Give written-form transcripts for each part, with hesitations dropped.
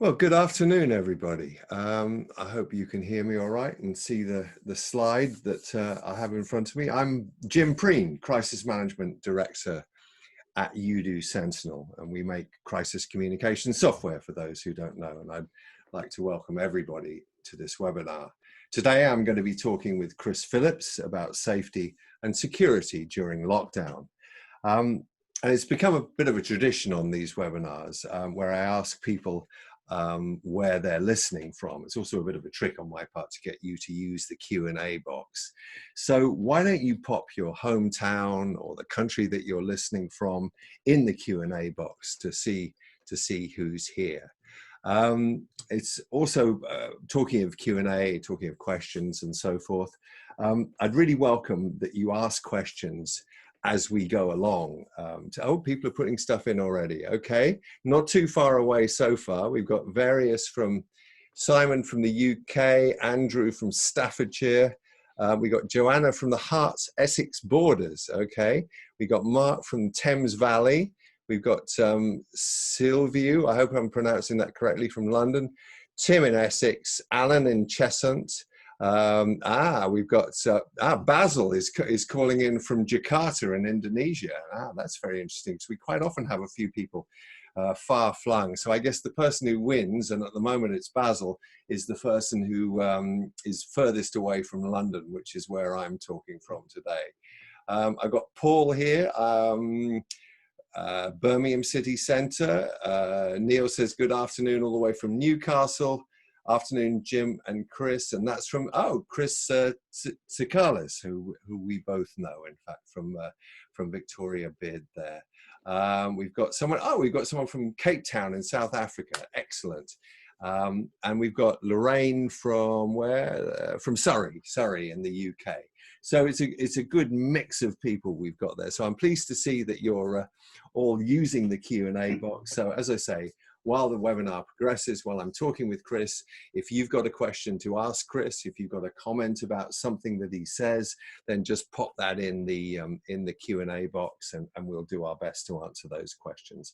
Well, good afternoon, everybody. I hope you can hear me all right and see the slide that I have in front of me. I'm Jim Preen, Crisis Management Director at YUDU Sentinel, and we make crisis communication software for those who don't know. And I'd like to welcome everybody to this webinar. Today, I'm going to be talking with Chris Phillips about safety and security during lockdown. And it's become a bit of a tradition on these webinars where I ask people where they're listening from. It's also a bit of a trick on my part to get you to use the Q&A box. So why don't you pop your hometown or the country that you're listening from in the Q&A box to see who's here. It's also talking of Q&A, talking of questions and so forth. I'd really welcome that you ask questions as we go along. People are putting stuff in already. Okay, not too far away so far. We've got various from Simon from the UK, Andrew from Staffordshire. We got Joanna from the Herts Essex borders. Okay, we got Mark from Thames Valley. We've got Silvio, I hope I'm pronouncing that correctly, from London. Tim in Essex, Alan in Cheshunt. We've got Basil is calling in from Jakarta in Indonesia. That's very interesting, because we quite often have a few people far flung. So I guess the person who wins, and at the moment it's Basil, is the person who is furthest away from London, which is where I'm talking from today. I've got Paul here, Birmingham City Centre. Neil says good afternoon all the way from Newcastle. Afternoon, Jim and Chris, and that's from Chris Tsikalis, who we both know, in fact, from Victoria Beard there. We've got someone. We've got someone from Cape Town in South Africa. Excellent. And we've got Lorraine from where? From Surrey in the UK. So it's a good mix of people we've got there. So I'm pleased to see that you're all using the Q&A box. So as I say, while the webinar progresses, while I'm talking with Chris, if you've got a question to ask Chris, if you've got a comment about something that he says, then just pop that in the Q&A box, and we'll do our best to answer those questions.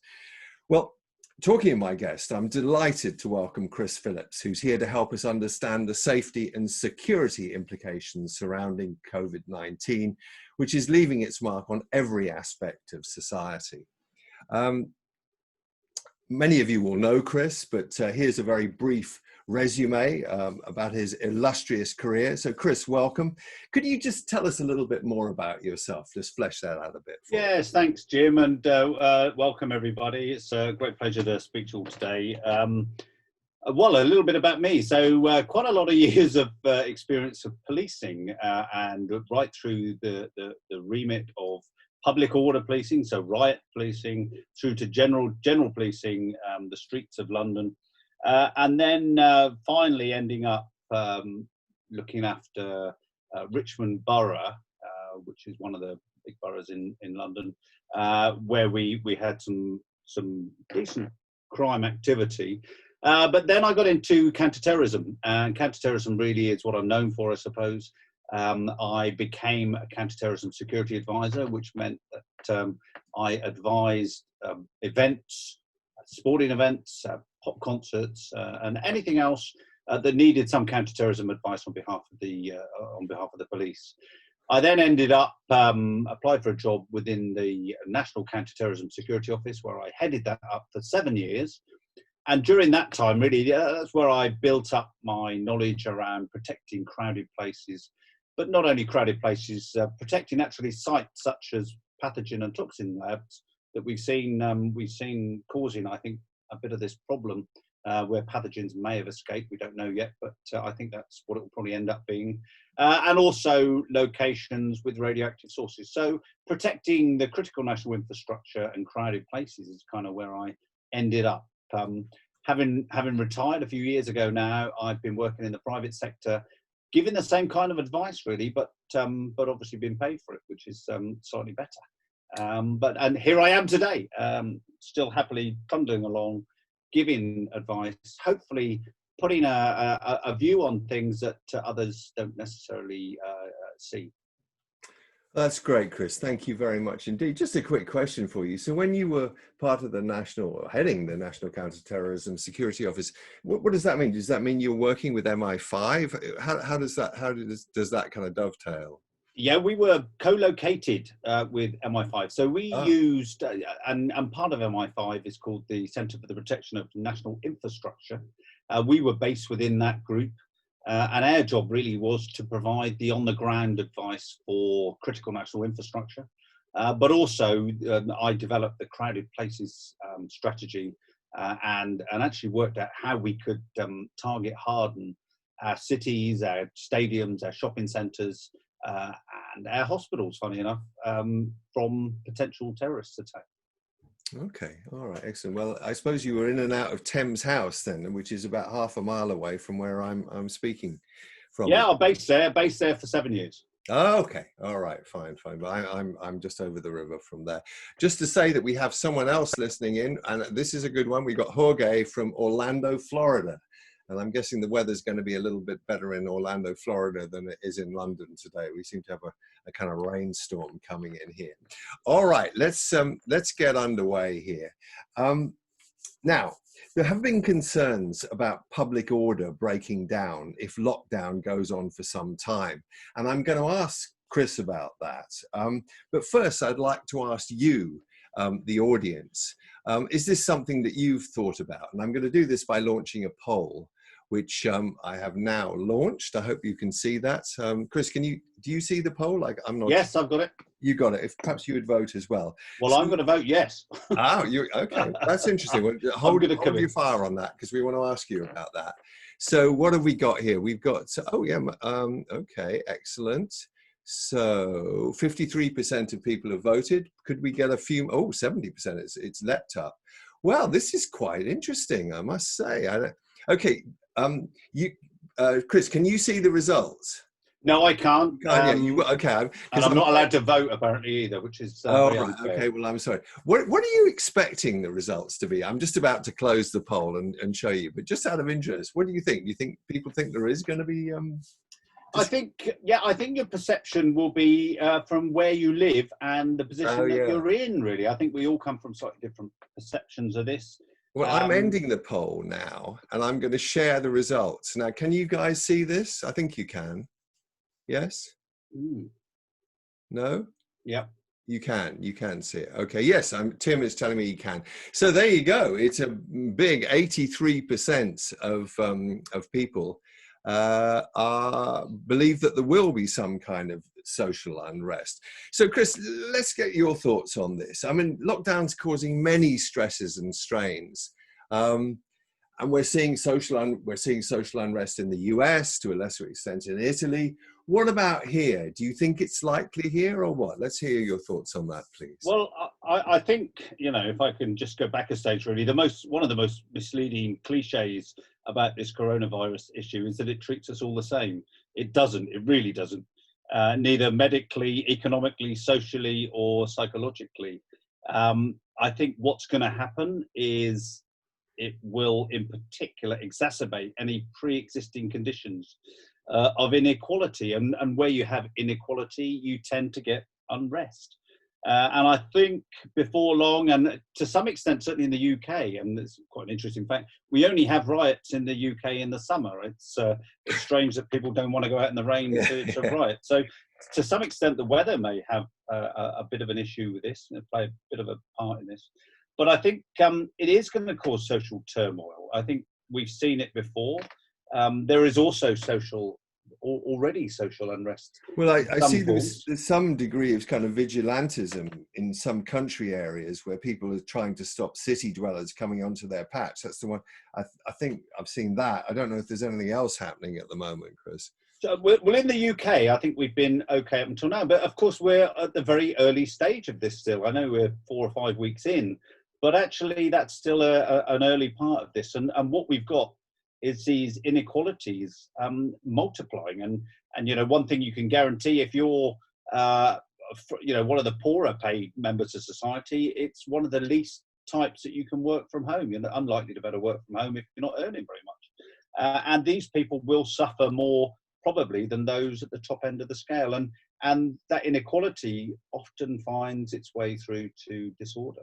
Well, talking of my guest, I'm delighted to welcome Chris Phillips, who's here to help us understand the safety and security implications surrounding COVID-19, which is leaving its mark on every aspect of society. Many of you will know Chris, but here's a very brief resume about his illustrious career. So Chris, welcome. Could you just tell us a little bit more about yourself? Just flesh that out a bit. Yes, thanks, Jim, and welcome everybody. It's a great pleasure to speak to you all today. Well, a little bit about me. So quite a lot of years of experience of policing and right through the remit of public order policing, so riot policing, through to general policing, the streets of London, and then finally ending up looking after Richmond Borough, which is one of the big boroughs in London, where we had some decent crime activity. But then I got into counterterrorism, and counterterrorism really is what I'm known for, I suppose. I became a counterterrorism security advisor, which meant that I advised events, sporting events, pop concerts, and anything else that needed some counterterrorism advice on behalf of the police. I then ended up applied for a job within the National Counterterrorism Security Office, where I headed that up for 7 years. And during that time, really, that's where I built up my knowledge around protecting crowded places. But not only crowded places, protecting actually sites such as pathogen and toxin labs that we've seen causing, I think, a bit of this problem where pathogens may have escaped. We don't know yet, but I think that's what it will probably end up being. And also locations with radioactive sources. So protecting the critical national infrastructure and crowded places is kind of where I ended up. Having retired a few years ago now, I've been working in the private sector, giving the same kind of advice really, but obviously being paid for it, which is slightly better. And here I am today, still happily trundling along, giving advice, hopefully putting a view on things that others don't necessarily see. That's great, Chris. Thank you very much indeed. Just a quick question for you. So when you were part of the national, or heading the National Counterterrorism Security Office, what does that mean? Does that mean you're working with MI5? How does that, does that kind of dovetail? Yeah, we were co-located with MI5. So we Ah, used, and part of MI5 is called the Centre for the Protection of National Infrastructure. We were based within that group, and our job really was to provide the on-the-ground advice for critical national infrastructure. But also, I developed the crowded places strategy and actually worked out how we could target harden our cities, our stadiums, our shopping centres, and our hospitals, funny enough, from potential terrorist attack. okay. All right. Excellent. Well, I suppose you were in and out of Thames House then, which is about half a mile away from where I'm speaking from. Yeah, I'm based there for 7 years. Oh, okay. All right. Fine. Fine. But I'm just over the river from there. Just to say that we have someone else listening in, and this is a good one. We got Jorge from Orlando, Florida. And I'm guessing the weather's going to be a little bit better in Orlando, Florida than it is in London today. We seem to have a kind of rainstorm coming in here. All right, let's get underway here. Now, there have been concerns about public order breaking down if lockdown goes on for some time. And I'm going to ask Chris about that. But first, I'd like to ask you, the audience, is this something that you've thought about? And I'm going to do this by launching a poll, which I have now launched. I hope you can see that. Chris, do you see the poll? I'm not. Yes, I've got it. You got it. If perhaps you would vote as well. Well, So, I'm going to vote yes. okay. That's interesting. Well, hold your fire on that because we want to ask you about that. So what have we got here? We've got, okay, excellent. So 53% of people have voted. Could we get a few? Oh, 70%. It's leapt up. Well, this is quite interesting, I must say. Okay, Chris, can you see the results? No, I can't. Okay. And I'm not allowed to vote apparently either, which is right. Okay. Well, I'm sorry. What are you expecting the results to be? I'm just about to close the poll and show you, but just out of interest, what do you think? Do you think people think there is going to be? I think your perception will be from where you live and the position that you're in. Really, I think we all come from slightly different perceptions of this. Well, I'm ending the poll now, and I'm going to share the results. Now, can you guys see this? I think you can. Yes? Ooh. No? Yeah. You can see it. Okay, yes, Tim is telling me he can. So there you go. It's a big 83% of people believe that there will be some kind of social unrest. So Chris, let's get your thoughts on this. I mean, lockdown's causing many stresses and strains. And we're seeing social unrest in the US, to a lesser extent in Italy. What about here? Do you think it's likely here or what? Let's hear your thoughts on that, please. Well, I think, if I can just go back a stage, really, one of the most misleading cliches about this coronavirus issue is that it treats us all the same. It doesn't. It really doesn't. Neither medically, economically, socially, or psychologically. I think what's going to happen is it will, in particular, exacerbate any pre-existing conditions of inequality. And where you have inequality, you tend to get unrest. And I think before long, and to some extent, certainly in the UK, and it's quite an interesting fact, we only have riots in the UK in the summer. It's strange that people don't want to go out in the rain to riot. So to some extent, the weather may have a bit of an issue with this, and play a bit of a part in this. But I think it is going to cause social turmoil. I think we've seen it before. There is also already social unrest. Well, I see there's some degree of kind of vigilantism in some country areas where people are trying to stop city dwellers coming onto their patch. That's the one. I think I've seen that. I don't know if there's anything else happening at the moment, Chris. So, well, in the UK, I think we've been okay up until now. But of course, we're at the very early stage of this still. I know we're 4 or 5 weeks in, but actually that's still an early part of this. And what we've got is these inequalities multiplying. And one thing you can guarantee, if you're one of the poorer paid members of society, it's one of the least types that you can work from home. You're unlikely to be able to work from home if you're not earning very much. And these people will suffer more probably than those at the top end of the scale. And and that inequality often finds its way through to disorder.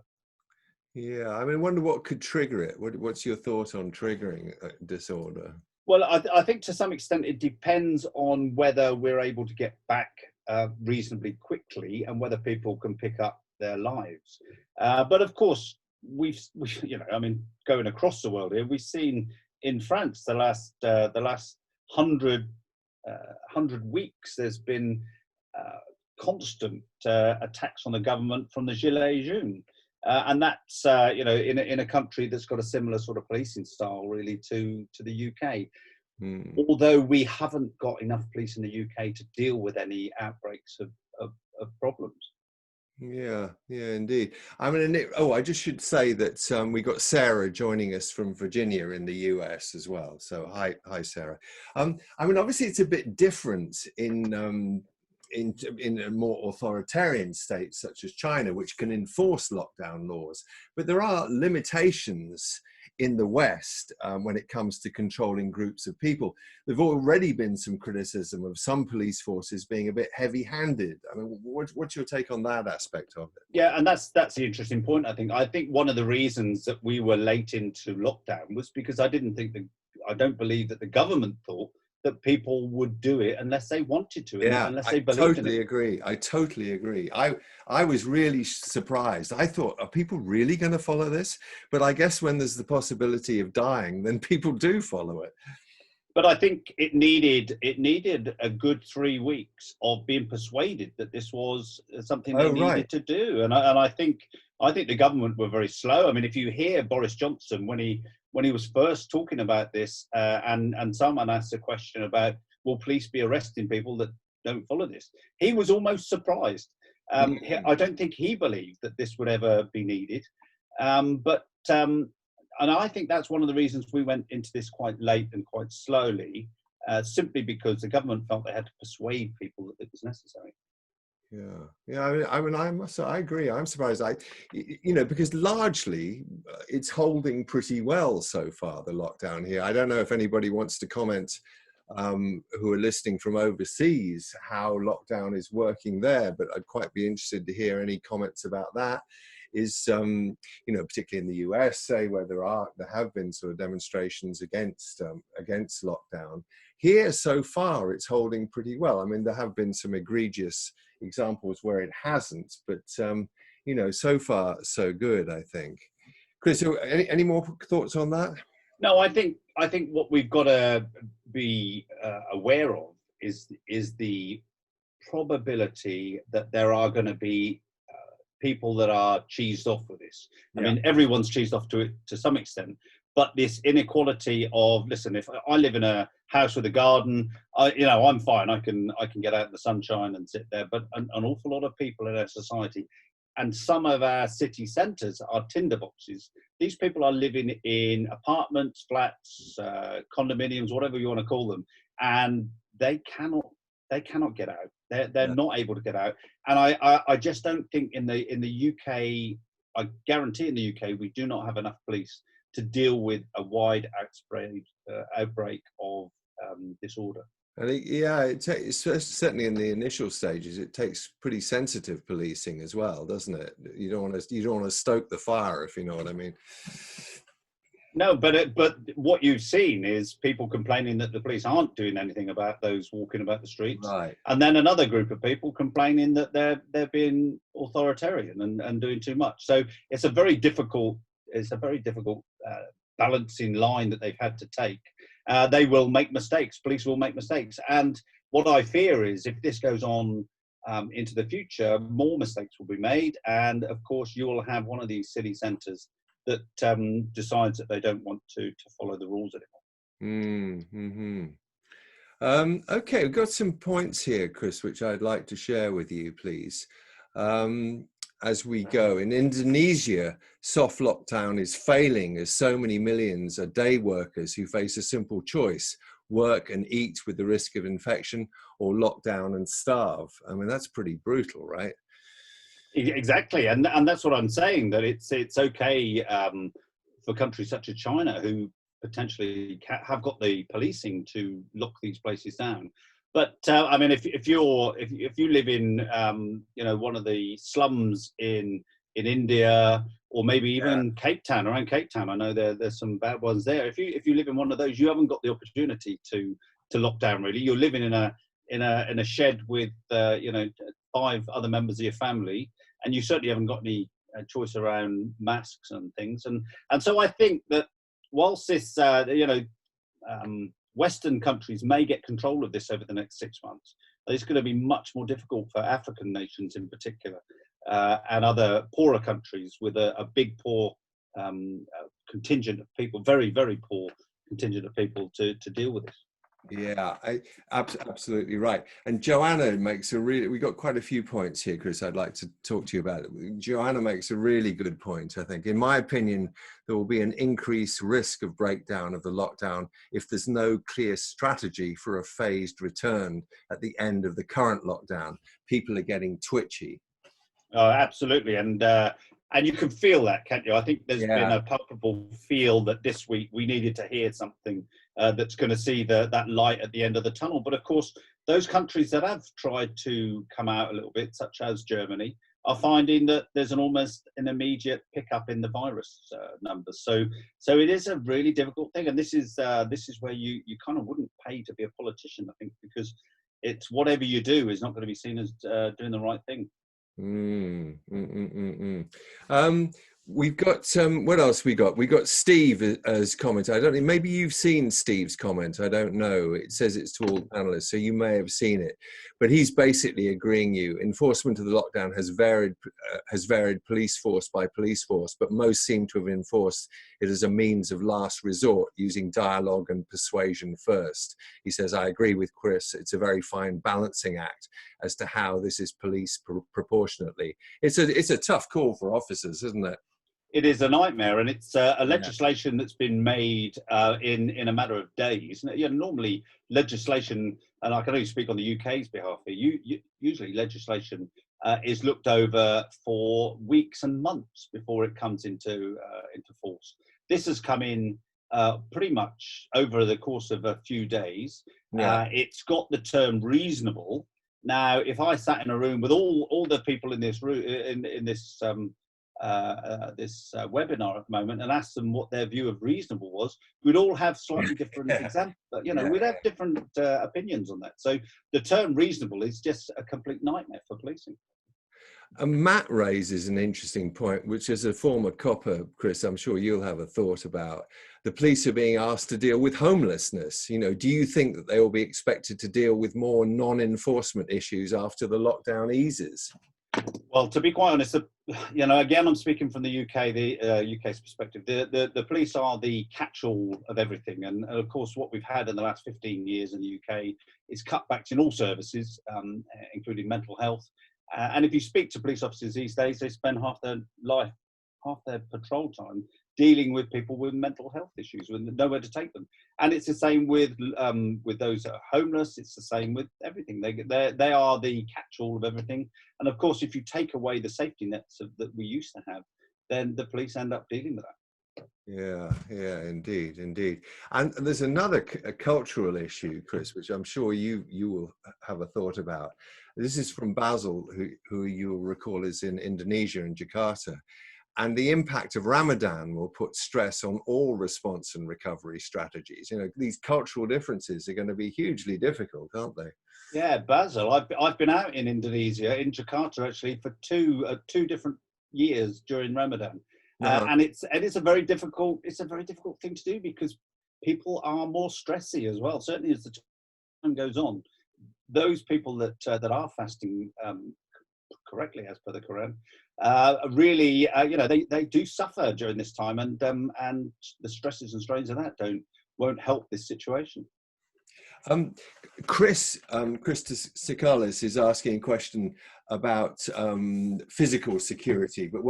Yeah, I mean, I wonder what could trigger it. What's your thought on triggering disorder? Well, I think to some extent it depends on whether we're able to get back reasonably quickly and whether people can pick up their lives. But of course, we've I mean, going across the world here, we've seen in France the last 100 weeks, there's been constant attacks on the government from the Gilets Jaunes. And that's in a country that's got a similar sort of policing style really to the UK. Although we haven't got enough police in the UK to deal with any outbreaks of problems. Yeah, indeed. I mean, I just should say that we got Sarah joining us from Virginia in the US as well. So hi, Sarah. I mean, obviously it's a bit different in a more authoritarian states such as China, which can enforce lockdown laws. But there are limitations in the West when it comes to controlling groups of people. There've already been some criticism of some police forces being a bit heavy-handed. I mean, what's your take on that aspect of it? Yeah, and that's the interesting point, I think. I think one of the reasons that we were late into lockdown was because I don't believe that the government thought that people would do it unless they wanted to, unless they believed in it. I totally agree. I was really surprised. I thought, are people really going to follow this? But I guess when there's the possibility of dying, then people do follow it. But I think it needed a good 3 weeks of being persuaded that this was something they needed to do. And I think the government were very slow. I mean, if you hear Boris Johnson when he was first talking about this, and someone asked a question about, will police be arresting people that don't follow this? He was almost surprised. I don't think he believed that this would ever be needed. And I think that's one of the reasons we went into this quite late and quite slowly, simply because the government felt they had to persuade people that it was necessary. Yeah. I agree. I'm surprised. Because largely it's holding pretty well so far, the lockdown here. I don't know if anybody wants to comment who are listening from overseas, how lockdown is working there, but I'd quite be interested to hear any comments about that. Is particularly in the US, say, where there have been sort of demonstrations against lockdown. Here so far it's holding pretty well. I mean, there have been some egregious examples where it hasn't, but so far so good, I think. Chris, any more thoughts on that? No, I think what we've got to be aware of is the probability that there are going to be people that are cheesed off with this. I mean, everyone's cheesed off to it to some extent, but this inequality of, listen, if I live in a house with a garden, I'm fine. I can get out in the sunshine and sit there. But an awful lot of people in our society, and some of our city centres are tinderboxes. These people are living in apartments, flats, condominiums, whatever you want to call them, and they cannot get out. They're not able to get out. And I just don't think in the UK, I guarantee in the UK, we do not have enough police to deal with a wide outbreak of disorder. And it's certainly in the initial stages, it takes pretty sensitive policing as well, doesn't it? You don't want to stoke the fire, if you know what I mean. No, but what you've seen is people complaining that the police aren't doing anything about those walking about the streets, right? And then another group of people complaining that they're being authoritarian and doing too much. So it's a very difficult balancing line that they've had to take. They will make mistakes. Police will make mistakes, and what I fear is if this goes on into the future, more mistakes will be made, and of course you will have one of these city centres that decides that they don't want to follow the rules anymore. Okay, we've got some points here, Chris, which I'd like to share with you, please. As we go, in Indonesia, soft lockdown is failing as so many millions are day workers who face a simple choice: work and eat with the risk of infection, or lock down and starve. I mean, that's pretty brutal, right? Exactly, and that's what I'm saying, that it's okay for countries such as China, who potentially have got the policing to lock these places down, But I mean, if you live in one of the slums in India, or maybe even Cape Town, around Cape Town, I know there's some bad ones there. If you live in one of those, you haven't got the opportunity to lock down. Really, you're living in a shed with 5 other members of your family, and you certainly haven't got any choice around masks and things. And so I think that whilst this Western countries may get control of this over the next 6 months, it's going to be much more difficult for African nations in particular, and other poorer countries with a big poor contingent of people, very, very poor contingent of people to deal with this. Yeah, absolutely right. And Joanna makes we got quite a few points here, Chris, I'd like to talk to you about. Joanna makes a really good point, I think. In my opinion, there will be an increased risk of breakdown of the lockdown if there's no clear strategy for a phased return at the end of the current lockdown. People are getting twitchy. Oh, absolutely. And you can feel that, can't you? I think there's been a palpable feel that this week we needed to hear something that's going to see that light at the end of the tunnel. But of course, those countries that have tried to come out a little bit, such as Germany, are finding that there's almost an immediate pickup in the virus numbers. So it is a really difficult thing. And this is where you kind of wouldn't pay to be a politician, I think, because it's whatever you do is not going to be seen as doing the right thing. We've got what else we got? We got Steve as comment. I don't know, maybe you've seen Steve's comment. I don't know. It says it's to all panelists, so you may have seen it. But he's basically agreeing you. Enforcement of the lockdown has varied police force by police force, but most seem to have enforced it as a means of last resort, using dialogue and persuasion first. He says, I agree with Chris. It's a very fine balancing act as to how this is policed proportionately. It's a tough call for officers, isn't it? It is a nightmare, and it's a legislation that's been made in a matter of days. Normally legislation, and I can only speak on the UK's behalf here, usually legislation is looked over for weeks and months before it comes into force. This has come in pretty much over the course of a few days. It's got the term reasonable. Now, if I sat in a room with all the people in this room, in this webinar at the moment, and asked them what their view of reasonable was, we'd all have slightly different examples. We'd have different opinions on that. So the term reasonable is just a complete nightmare for policing. And Matt raises an interesting point, which as a former copper, Chris, I'm sure you'll have a thought about. The police are being asked to deal with homelessness. Do you think that they will be expected to deal with more non-enforcement issues after the lockdown eases? Well, to be quite honest, again, I'm speaking from the UK, UK's perspective. The police are the catch-all of everything, and of course, what we've had in the last 15 years in the UK is cutbacks in all services, including mental health. And if you speak to police officers these days, they spend half their patrol time dealing with people with mental health issues, with nowhere to take them. And it's the same with those that are homeless. It's the same with everything. They are the catch-all of everything. And of course, if you take away the safety nets that we used to have, then the police end up dealing with that. Yeah, indeed. And there's another cultural issue, Chris, which I'm sure you will have a thought about. This is from Basil, who you'll recall is in Indonesia, in Jakarta. And the impact of Ramadan will put stress on all response and recovery strategies. These cultural differences are going to be hugely difficult, aren't they? Yeah, Basil, I've been out in Indonesia, in Jakarta actually, for two different years during Ramadan. And it's a very difficult thing to do, because people are more stressy as well. Certainly as the time goes on, those people that are fasting correctly as per the Quran really they do suffer during this time, and the stresses and strains of that won't help this situation. Chris Sikalis is asking a question about physical security, but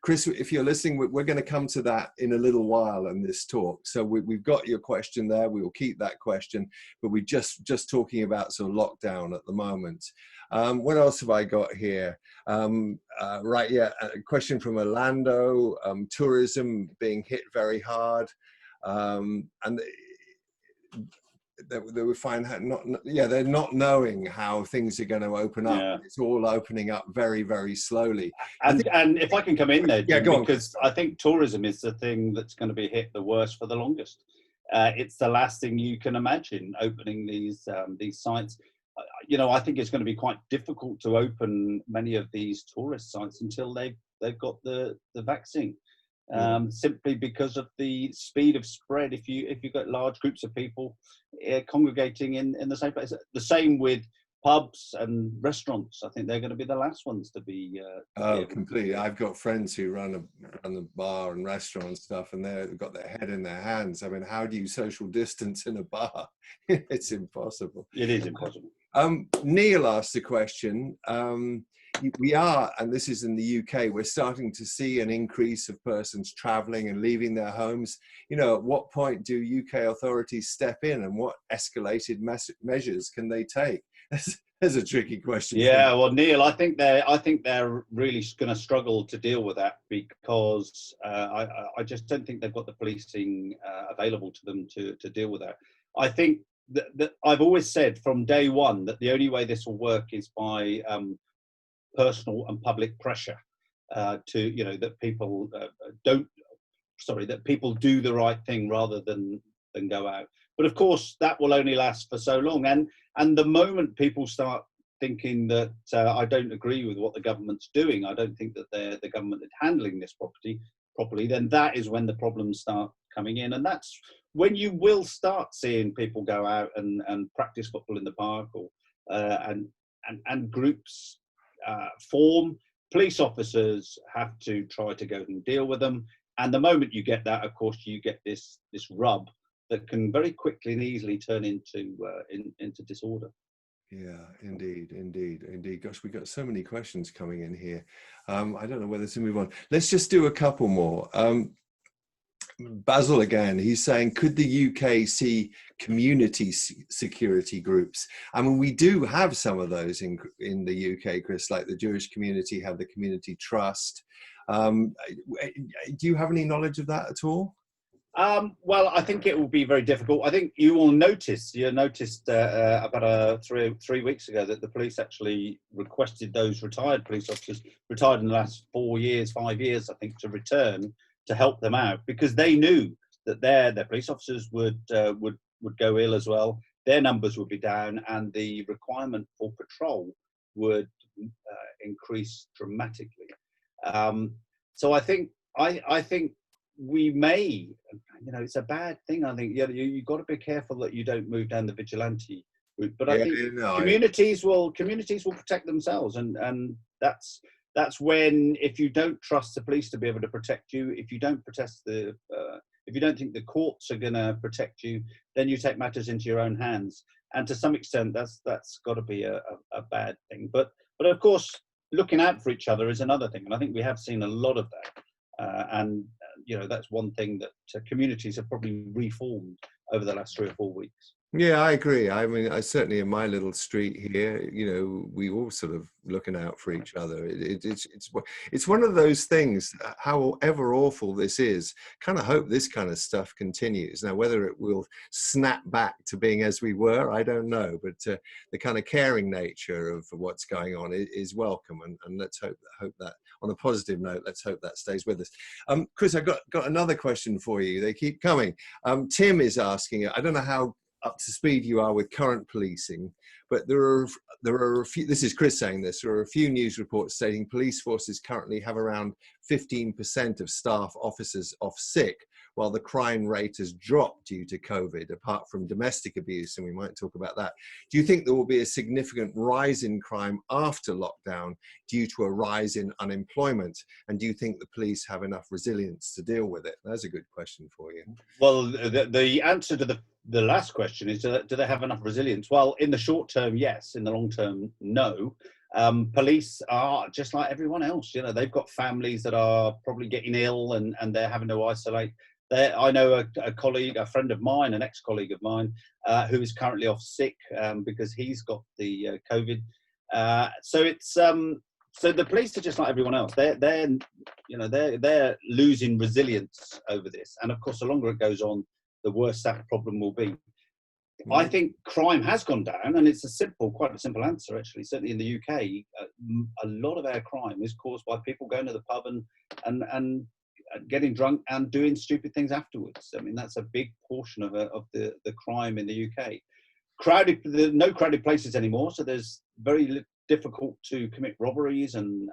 Chris, if you're listening, we're going to come to that in a little while in this talk. So we've got your question there. We will keep that question, but we're just talking about sort of lockdown at the moment. What else have I got here? A question from Orlando, tourism being hit very hard. And that we find they're not knowing how things are going to open up. Yeah. It's all opening up very, very slowly. And if I can come in there, Jim, go on, because I think tourism is the thing that's going to be hit the worst for the longest. It's the last thing you can imagine, opening these sites. I think it's going to be quite difficult to open many of these tourist sites until they've got the vaccine. Simply because of the speed of spread. If you've got large groups of people congregating in the same place, the same with pubs and restaurants. I think they're going to be the last ones to be. Completely. I've got friends who run the bar and restaurant and stuff, and they've got their head in their hands. I mean, how do you social distance in a bar? It's impossible. It is impossible. Neil asked a question. We are, and this is in the UK, we're starting to see an increase of persons traveling and leaving their homes. At what point do UK authorities step in, and what escalated measures can they take? That's a tricky question. Yeah, well, Neil, I think they're really going to struggle to deal with that, because I just don't think they've got the policing available to them to deal with that. I think that I've always said from day one that the only way this will work is by personal and public pressure that people that people do the right thing rather than go out. But of course, that will only last for so long. And the moment people start thinking that I don't agree with what the government's doing, I don't think that the government is handling this properly, then that is when the problems start coming in. And that's when you will start seeing people go out and practice football in the park, or and groups form. Police officers have to try to go and deal with them. And the moment you get that, of course, you get this rub that can very quickly and easily turn into disorder. Yeah, indeed. Gosh, we've got so many questions coming in here. I don't know whether to move on. Let's just do a couple more. Basil again, he's saying, could the UK see community security groups? I mean, we do have some of those in the UK, Chris, like the Jewish community have the community trust. Do you have any knowledge of that at all? Well, I think it will be very difficult. I think you noticed about 3 weeks ago that the police actually requested those retired police officers, retired in the last 5 years, I think, to return to help them out, because they knew that their police officers would go ill as well. Their numbers would be down, and the requirement for patrol would increase dramatically. So I think we may, it's a bad thing. I think you've got to be careful that you don't move down the vigilante route. But I think communities will protect themselves, and that's when, if you don't trust the police to be able to protect you, if you don't if you don't think the courts are going to protect you, then you take matters into your own hands. And to some extent, that's got to be a bad thing. But of course, looking out for each other is another thing, and I think we have seen a lot of that. And that's one thing that communities have probably reformed over the last 3 or 4 weeks. Yeah, I agree. I mean, I certainly in my little street here, we all sort of looking out for each other. It's one of those things, however awful this is, kind of hope this kind of stuff continues. Now, whether it will snap back to being as we were, I don't know. But the kind of caring nature of what's going on is welcome. And let's hope that, on a positive note, let's hope that stays with us. Chris, I've got another question for you. They keep coming. Tim is asking, I don't know how up to speed you are with current policing, but there are a few, this is Chris saying this, there are a few news reports stating police forces currently have around 15% of staff officers off sick, while the crime rate has dropped due to COVID, apart from domestic abuse, and we might talk about that. Do you think there will be a significant rise in crime after lockdown due to a rise in unemployment? And do you think the police have enough resilience to deal with it? That's a good question for you. Well, the answer to the last question is, do they have enough resilience? Well, in the short term, yes. In the long term, no. Police are just like everyone else. They've got families that are probably getting ill, and they're having to isolate. I know a colleague, a friend of mine, an ex-colleague of mine, who is currently off sick because he's got the COVID. So the police are just like everyone else. They're losing resilience over this, and of course, the longer it goes on, the worse that problem will be. I think crime has gone down, and it's quite a simple answer actually. Certainly in the UK, a lot of our crime is caused by people going to the pub and getting drunk and doing stupid things afterwards. I mean, that's a big portion of the crime in the UK. No crowded places anymore, so there's very difficult to commit robberies and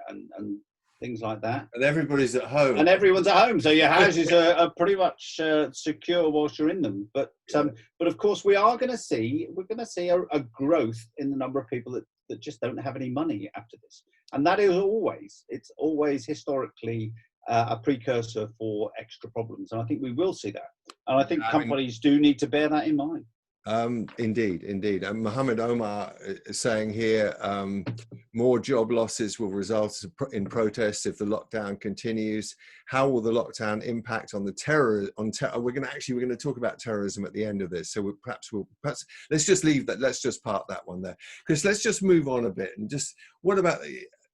things like that. And everybody's at home. And everyone's at home, so your houses are pretty much secure whilst you're in them. But of course, we're going to see a growth in the number of people that just don't have any money after this, and that is always historically a precursor for extra problems. And I think we will see that, and I think companies do need to bear that in mind. Indeed. And Mohammed Omar is saying here, more job losses will result in protests if the lockdown continues. How will the lockdown impact on the terror? We're going to talk about terrorism at the end of this. So perhaps let's just leave that. Let's just park that one there, because let's just move on a bit and just what about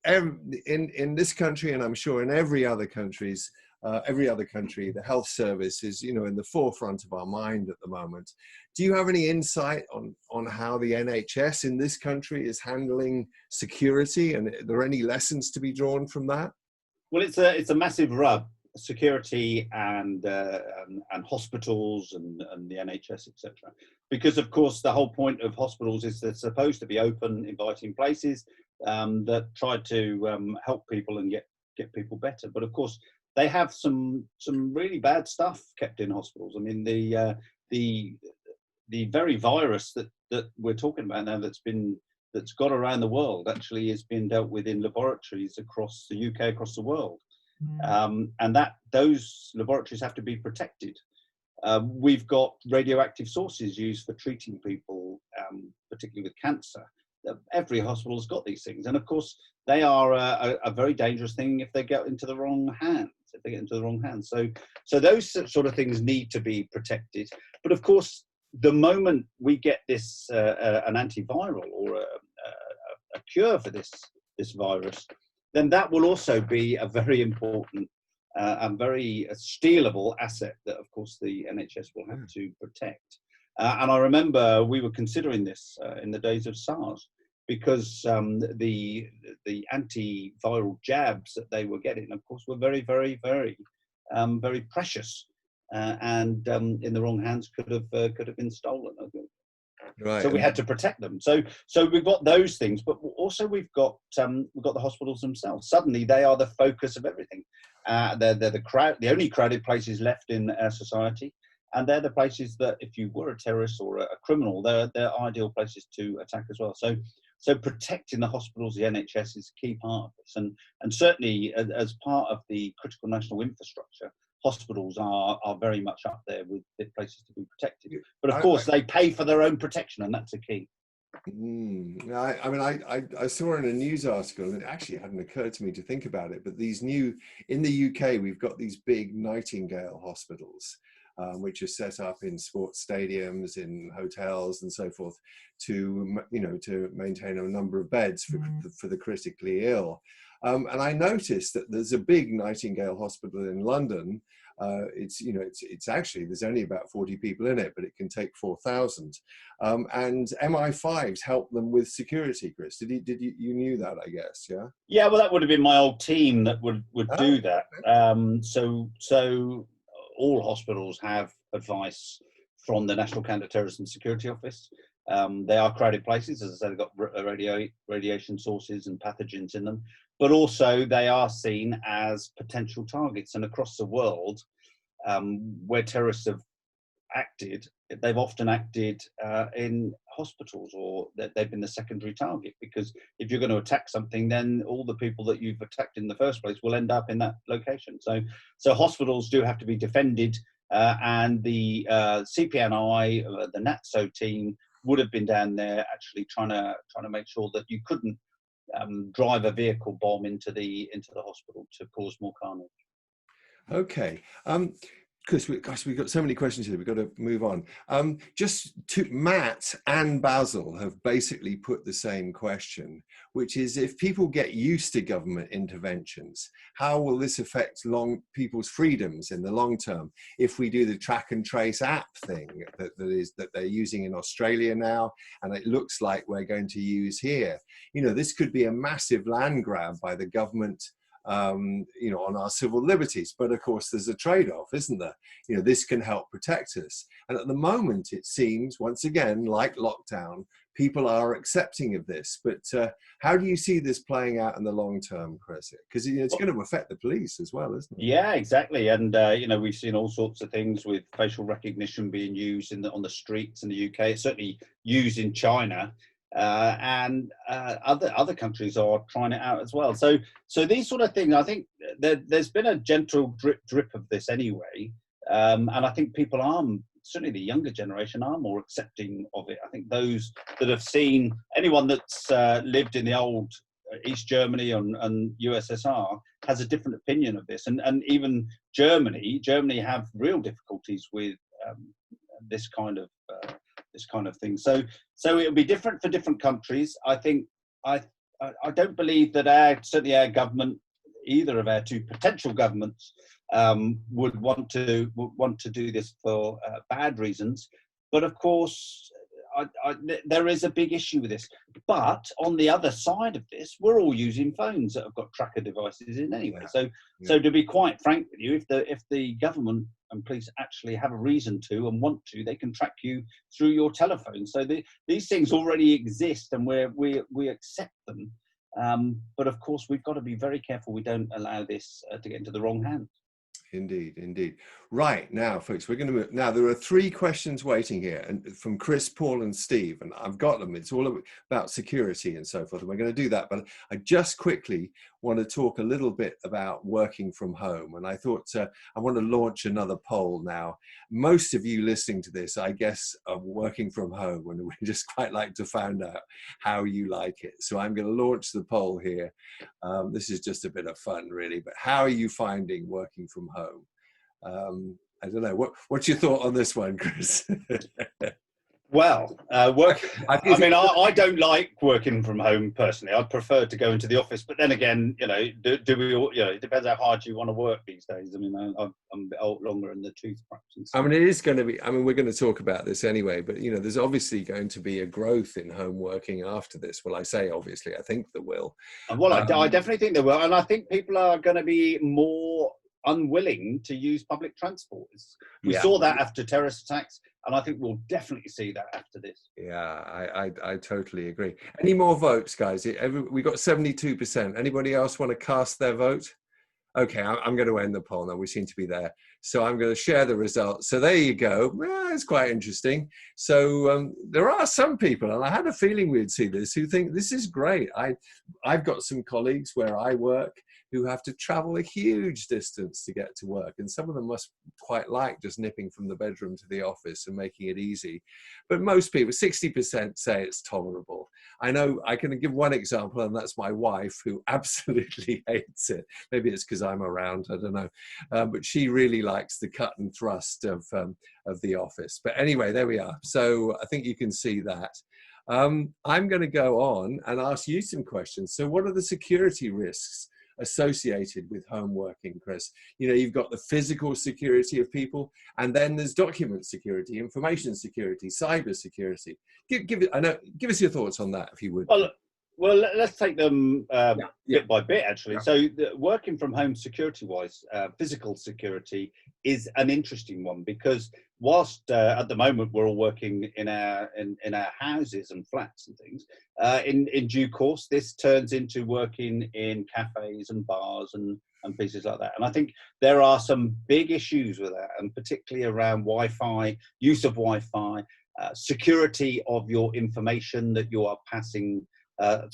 in this country, and I'm sure in every other country, the health service is, in the forefront of our mind at the moment. Do you have any insight on how the NHS in this country is handling security, and are there any lessons to be drawn from that? Well, it's a massive rub, security and hospitals and the NHS, etc. Because of course the whole point of hospitals is they're supposed to be open, inviting places that try to help people and get people better. But of course, they have some really bad stuff kept in hospitals. I mean, the very virus that we're talking about now that's got around the world actually is being dealt with in laboratories across the UK, across the world, and those laboratories have to be protected. We've got radioactive sources used for treating people, particularly with cancer. Every hospital has got these things, and of course they are a very dangerous thing if they get into the wrong hands. So those sort of things need to be protected. But of course, the moment we get this an antiviral or a cure for this virus, then that will also be a very important and very stealable asset that, of course, the NHS will have to protect. And I remember we were considering this in the days of SARS, because the antiviral jabs that they were getting, of course, were very, very, very, very precious, and in the wrong hands could have been stolen. Right. So we had to protect them. So we've got those things, but also we've got the hospitals themselves. Suddenly they are the focus of everything. They're the only crowded places left in our society. And they're the places that, if you were a terrorist or a criminal, they're ideal places to attack as well. So protecting the hospitals, the NHS, is a key part of this. And certainly as part of the critical national infrastructure, hospitals are very much up there with the places to be protected. But of course, they pay for their own protection, and that's a key. I saw in a news article, and it actually hadn't occurred to me to think about it, but in the UK, we've got these big Nightingale hospitals, which are set up in sports stadiums, in hotels and so forth, to maintain a number of beds for the critically ill. And I noticed that there's a big Nightingale hospital in London. It's actually, there's only about 40 people in it, but it can take 4,000. And MI5s help them with security, Chris. You knew that, I guess, yeah? Yeah, well, that would have been my old team that would do that. So all hospitals have advice from the National Counter-Terrorism Security Office. They are crowded places, as I said, they've got radiation sources and pathogens in them, but also they are seen as potential targets. And across the world, where terrorists have acted, they've often acted in hospitals, or they've been the secondary target, because if you're going to attack something, then all the people that you've attacked in the first place will end up in that location. So hospitals do have to be defended, and the CPNI, the NATSO team, would have been down there actually trying to make sure that you couldn't drive a vehicle bomb into the hospital to cause more carnage. Okay. Chris, gosh, we've got so many questions here. We've got to move on. Matt and Basil have basically put the same question, which is, if people get used to government interventions, how will this affect people's freedoms in the long term? If we do the track and trace app thing that they're using in Australia now, and it looks like we're going to use here, this could be a massive land grab by the government, on our civil liberties. But of course, there's a trade-off, isn't there? This can help protect us. And at the moment, it seems, once again, like lockdown, people are accepting of this. But how do you see this playing out in the long term, Chris? Because it's going to affect the police as well, isn't it? Yeah, exactly. And we've seen all sorts of things with facial recognition being used on the streets in the UK. It's certainly used in China. And other countries are trying it out as well. So these sort of things, I think there's been a gentle drip of this anyway. And I think people are, certainly the younger generation, are more accepting of it. I think those that have seen, anyone that's lived in the old East Germany and USSR has a different opinion of this. And even Germany have real difficulties with this kind of thing. So it'll be different for different countries. I think I don't believe that certainly our government, either of our two potential governments, would want to do this for bad reasons. But of course, there is a big issue with this. But on the other side of this, we're all using phones that have got tracker devices in anyway. So to be quite frank with you, if the government and police actually have a reason to and want to, they can track you through your telephone. So these things already exist, and we accept them. But of course, we've got to be very careful we don't allow this to get into the wrong hands. Indeed. Right, now, folks, we're going to move. Now, there are 3 questions waiting here, and from Chris, Paul, and Steve, and I've got them. It's all about security and so forth, and we're going to do that. But I just quickly want to talk a little bit about working from home, and I thought I want to launch another poll now. Most of you listening to this, I guess, are working from home, and we just quite like to find out how you like it. So I'm going to launch the poll here. This is just a bit of fun, really, but how are you finding working from home? I don't know. What's your thought on this one, Chris? Well, I don't like working from home personally. I'd prefer to go into the office, but then again, do we all? It depends how hard you want to work these days. I mean, I'm a bit longer in the tooth, perhaps. I mean, it is going to be. I mean, we're going to talk about this anyway, but there's obviously going to be a growth in home working after this. Well, I say obviously. I think there will. Well, I definitely think there will, and I think people are going to be more unwilling to use public transport. We saw that after terrorist attacks, and I think we'll definitely see that after this. Yeah, I totally agree. Any more votes, guys? We got 72%. Anybody else want to cast their vote? Okay, I'm going to end the poll now. We seem to be there. So I'm going to share the results. So there you go. Well, it's quite interesting. So there are some people, and I had a feeling we'd see this, who think this is great. I've got some colleagues where I work who have to travel a huge distance to get to work. And some of them must quite like just nipping from the bedroom to the office and making it easy. But most people, 60% say it's tolerable. I know I can give one example, and that's my wife, who absolutely hates it. Maybe it's because I'm around, I don't know. But she really likes the cut and thrust of the office. But anyway, there we are. So I think you can see that. I'm going to go on and ask you some questions. So what are the security risks associated with home working, Chris? You've got the physical security of people, and then there's document security, information security, cyber security. Give us your thoughts on that, if you would. Well, let's take them bit by bit, actually. Yeah. So working from home security-wise, physical security is an interesting one, because whilst at the moment we're all working in our houses and flats and things, in due course this turns into working in cafes and bars and places like that. And I think there are some big issues with that, and particularly around Wi-Fi, use of Wi-Fi, security of your information that you are passing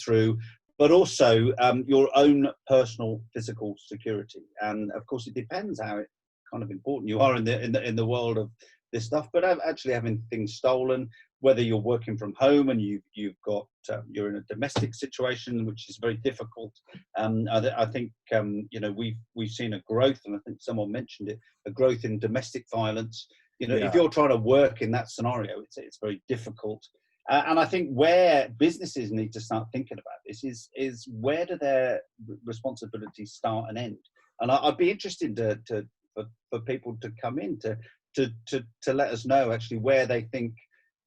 through, but also your own personal physical security. And of course, it depends how kind of important you are in the world of this stuff, but actually having things stolen, whether you're working from home and you've got you're in a domestic situation, which is very difficult. I think we've seen a growth, and I think someone mentioned it, a growth in domestic violence. If you're trying to work in that scenario, it's very difficult. And I think where businesses need to start thinking about this is where do their responsibilities start and end? And I'd be interested for people to come in to let us know actually where they think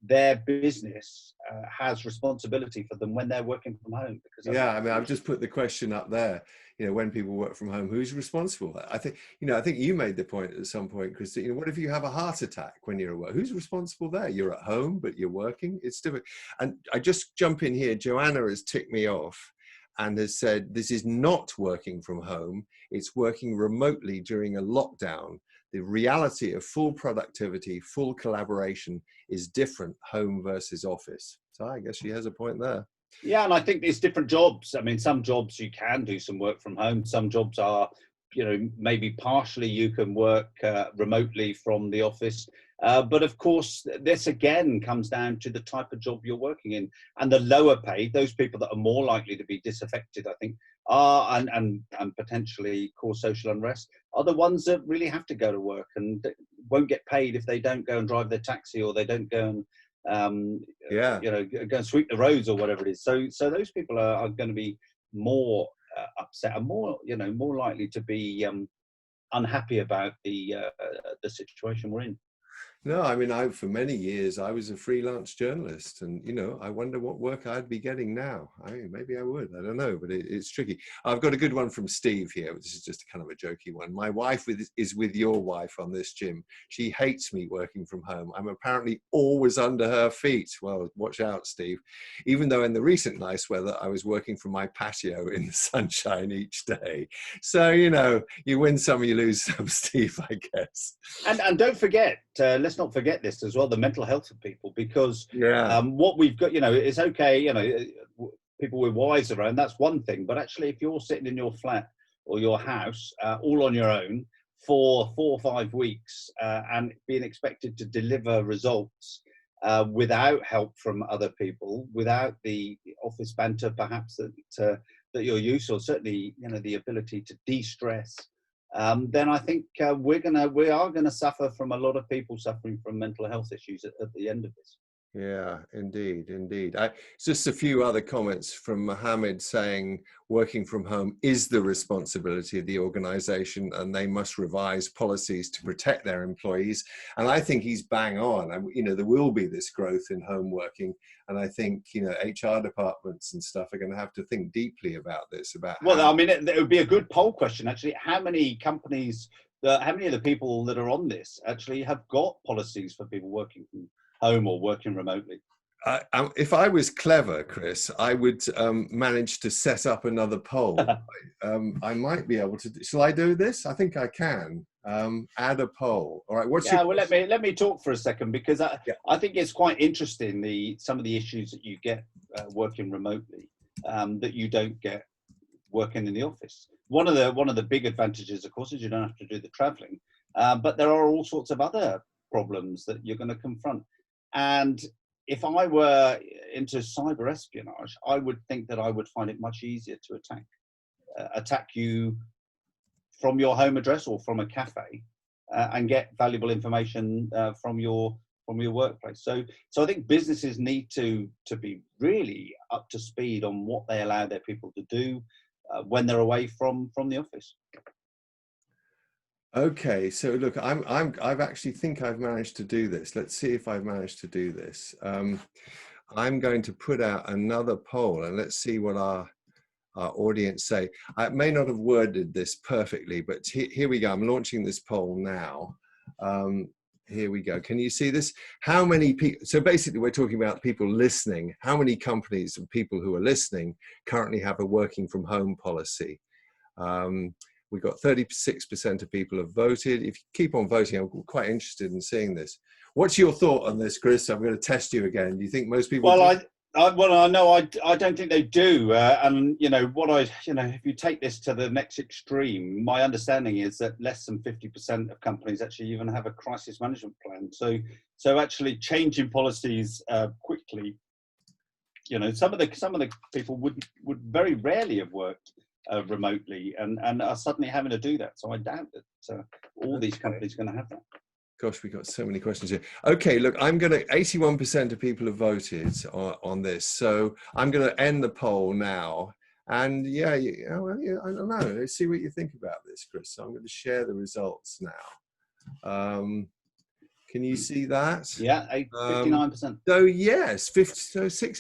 their business has responsibility for them when they're working from home. Because I mean, I've just put the question up there. When people work from home, who's responsible? I think you made the point at some point, Chris. What if you have a heart attack when you're at work? Who's responsible there? You're at home, but you're working. It's difficult. And I just jump in here. Joanna has ticked me off and has said this is not working from home. It's working remotely during a lockdown. The reality of full productivity, full collaboration is different, home versus office. So I guess she has a point there. Yeah, and I think there's different jobs. I mean, some jobs you can do some work from home. Some jobs are, maybe partially you can work remotely from the office. But of course, this again comes down to the type of job you're working in, and the lower paid, those people that are more likely to be disaffected, I think, are and potentially cause social unrest, are the ones that really have to go to work and won't get paid if they don't go and drive their taxi, or they don't go and go and sweep the roads or whatever it is. So those people are going to be more upset and more likely to be unhappy about the situation we're in. No, I mean, for many years, I was a freelance journalist, and, I wonder what work I'd be getting now. I mean, maybe I would, I don't know, but it's tricky. I've got a good one from Steve here. This is just kind of a jokey one. My wife is with your wife on this, Jim. She hates me working from home. I'm apparently always under her feet. Well, watch out, Steve. Even though in the recent nice weather, I was working from my patio in the sunshine each day. So, you win some, you lose some, Steve, I guess. And don't forget, let's not forget this as well, the mental health of people, because what we've got, it's okay, people with wives around, that's one thing, but actually if you're sitting in your flat or your house all on your own for 4 or 5 weeks and being expected to deliver results without help from other people, without the office banter perhaps that you're used to, or certainly the ability to de-stress, then I think we are gonna suffer from a lot of people suffering from mental health issues at the end of this. Yeah, indeed. Just a few other comments from Mohammed saying working from home is the responsibility of the organization and they must revise policies to protect their employees. And I think he's bang on. There will be this growth in home working. And I think, HR departments and stuff are going to have to think deeply about this. It would be a good poll question, actually. How many companies, how many of the people that are on this actually have got policies for people working from home or working remotely? If I was clever, Chris, I would manage to set up another poll. I might be able to. Shall I do this? I think I can. Add a poll. All right. Let me talk for a second, because I think it's quite interesting some of the issues that you get working remotely that you don't get working in the office. One of the big advantages, of course, is you don't have to do the travelling, but there are all sorts of other problems that you're going to confront. And if I were into cyber espionage, I would think that I would find it much easier to attack you from your home address or from a cafe and get valuable information from your workplace. So I think businesses need to be really up to speed on what they allow their people to do when they're away from the office. Okay, so look, I've actually think I've managed to do this. Let's see if I've managed to do this. I'm going to put out another poll and let's see what our audience say. I may not have worded this perfectly, but here we go. I'm launching this poll now. Here we go. Can you see this? How many people, so basically we're talking about people listening. How many companies and people who are listening currently have a working from home policy? We've got 36% of people have voted. If you keep on voting, I'm quite interested in seeing this. What's your thought on this, Chris? I'm going to test you again. Do you think most people? Well, Well, no, I don't think they do. And if you take this to the next extreme, my understanding is that less than 50% of companies actually even have a crisis management plan. So actually changing policies quickly. Some of the people would very rarely have worked remotely, and are suddenly having to do that. So I doubt that all these companies are going to have that. Gosh, we've got so many questions here. Okay, look, 81% of people have voted on this. So I'm going to end the poll now. And yeah, I don't know. Let's see what you think about this, Chris. So I'm going to share the results now. Can you see that? Yeah, 59%. So yes,